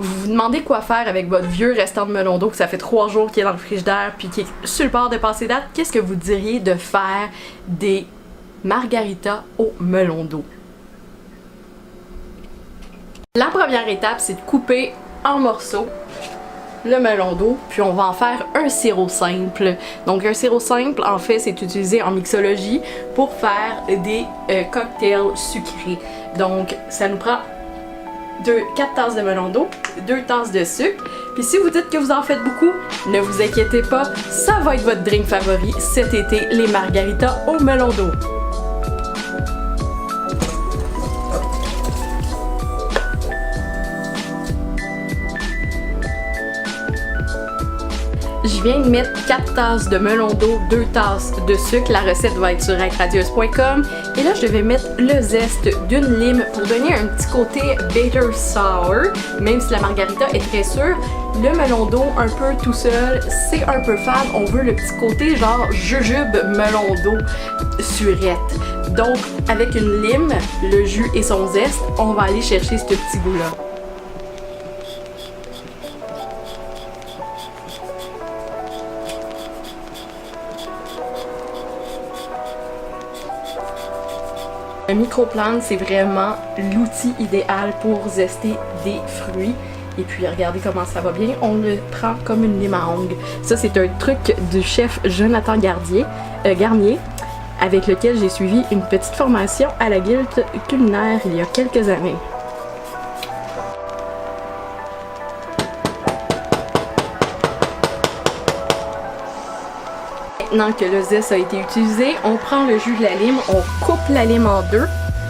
vous vous demandez quoi faire avec votre vieux restant de melon d'eau que ça fait 3 jours qu'il est dans le frigidaire puis qui est sur le bord de passer date, qu'est-ce que vous diriez de faire des margaritas au melon d'eau? La première étape, c'est de couper en morceaux le melon d'eau, puis on va en faire un sirop simple. Donc un sirop simple, en fait, c'est utilisé en mixologie pour faire des cocktails sucrés. Donc ça nous prend 4 tasses de melon d'eau, 2 tasses de sucre. Puis si vous dites que vous en faites beaucoup, ne vous inquiétez pas, ça va être votre drink favori cet été, les margaritas au melon d'eau. Je viens de mettre 4 tasses de melon d'eau, 2 tasses de sucre. La recette va être sur radieuse.com. Et là, je vais mettre le zeste d'une lime pour donner un petit côté bitter sour. Même si la margarita est très sûre, le melon d'eau, un peu tout seul, c'est un peu fade. On veut le petit côté genre jujube melon d'eau surette. Donc, avec une lime, le jus et son zeste, on va aller chercher ce petit goût-là. Un microplane, c'est vraiment l'outil idéal pour zester des fruits. Et puis regardez comment ça va bien, on le prend comme une lime à ongles. Ça, c'est un truc du chef Jonathan Garnier, avec lequel j'ai suivi une petite formation à la Guilde culinaire il y a quelques années. Maintenant que le zeste a été utilisé, on prend le jus de la lime, on coupe la lime en deux.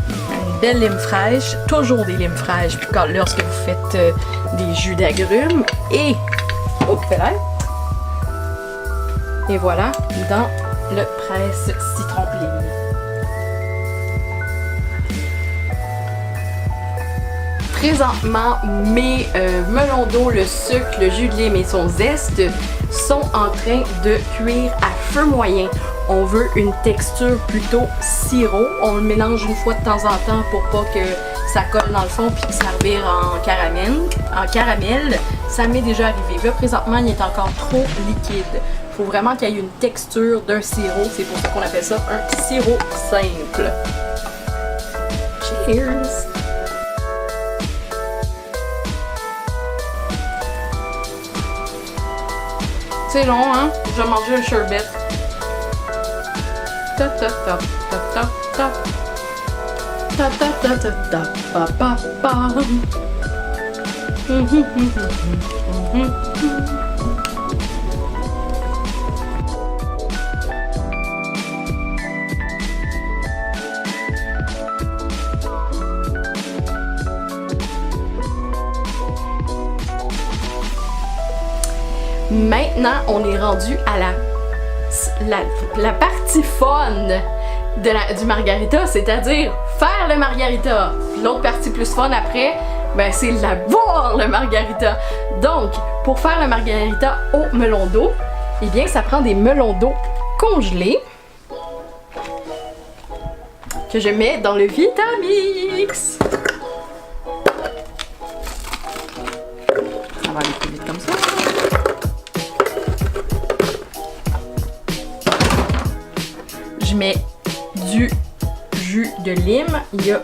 Une belle lime fraîche, toujours des limes fraîches lorsque vous faites des jus d'agrumes. Et, et voilà, dans le presse citron lime. Présentement, mes melons d'eau, le sucre, le jus de lime et son zeste sont en train de cuire à feu moyen. On veut une texture plutôt sirop. On le mélange une fois de temps en temps pour pas que ça colle dans le fond puis que ça revire en caramel. Ça m'est déjà arrivé. Là, présentement, il est encore trop liquide. Il faut vraiment qu'il y ait une texture d'un sirop. C'est pour ça qu'on appelle ça un sirop simple. Cheers! C'est long, hein? Je vais manger un sherbet. Ta ta ta ta ta ta. Ta ta ta ta ta pa pa pa. Maintenant, on est rendu à la partie fun du margarita, c'est-à-dire faire le margarita. L'autre partie plus fun après, ben c'est boire le margarita. Donc, pour faire le margarita au melon d'eau, eh bien, ça prend des melons d'eau congelés que je mets dans le Vitamix. Ça va aller plus vite comme ça. Je mets du jus de lime. Il y a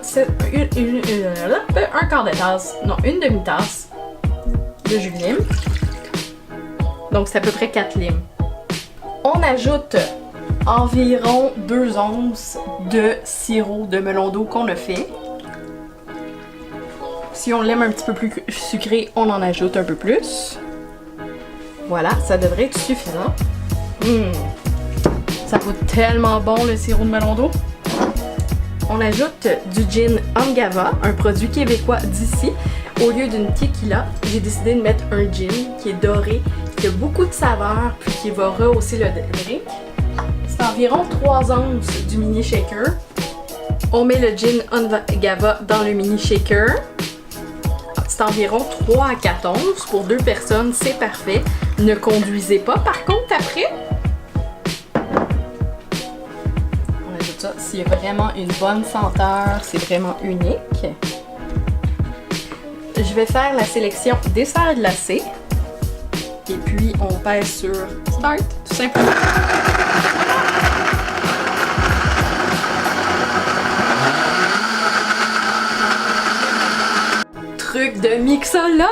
un quart de tasse, non, une demi-tasse de jus de lime. Donc c'est à peu près 4 limes. On ajoute environ 2 onces de sirop de melon d'eau qu'on a fait. Si on l'aime un petit peu plus sucré, on en ajoute un peu plus. Voilà, ça devrait être suffisant. Ça goûte tellement bon le sirop de melon d'eau. On ajoute du gin Angava, un produit québécois d'ici. Au lieu d'une tequila, j'ai décidé de mettre un gin qui est doré, qui a beaucoup de saveur, puis qui va rehausser le drink. C'est environ 3 onces du mini shaker. On met le gin Angava dans le mini shaker. C'est environ 3 à 4 onces. Pour 2 personnes, c'est parfait. Ne conduisez pas par contre après. S'il y a vraiment une bonne senteur, c'est vraiment unique. Je vais faire la sélection dessert glacé. Et puis, on pèse sur Start, tout simplement. Truc de mixologue!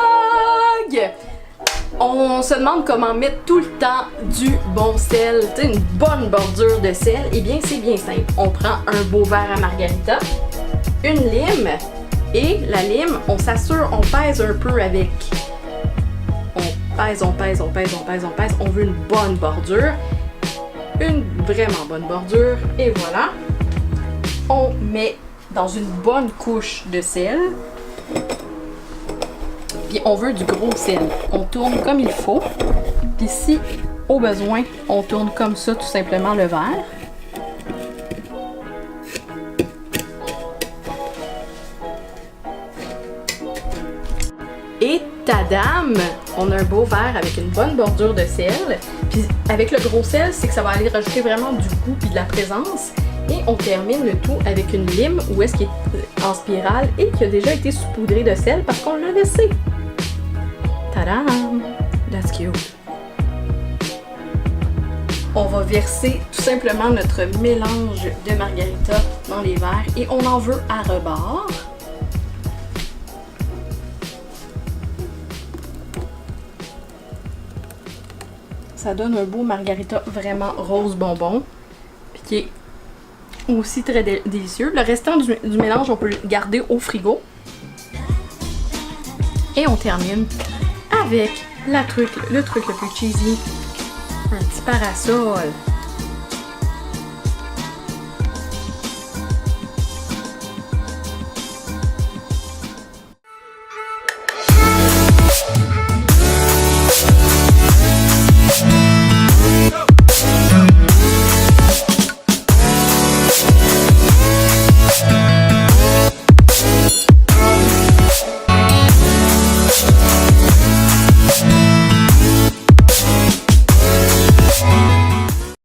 On se demande comment mettre tout le temps du bon sel, tu sais, une bonne bordure de sel. Eh bien, c'est bien simple. On prend un beau verre à margarita, une lime, et la lime, on s'assure, on pèse un peu avec. On pèse. On veut une bonne bordure, une vraiment bonne bordure, et voilà. On met dans une bonne couche de sel. Puis on veut du gros sel. On tourne comme il faut. Puis si, au besoin, on tourne comme ça tout simplement le verre. Et tadam! On a un beau verre avec une bonne bordure de sel. Puis avec le gros sel, c'est que ça va aller rajouter vraiment du goût puis de la présence. Et on termine le tout avec une lime où est-ce qu'il est en spirale et qui a déjà été saupoudré de sel parce qu'on l'a laissé. Tadam! That's cute! On va verser tout simplement notre mélange de margarita dans les verres et on en veut à rebord. Ça donne un beau margarita vraiment rose bonbon, puis qui est aussi très délicieux. Le restant du mélange, on peut le garder au frigo. Et on termine avec le truc le plus cheesy, un petit parasol.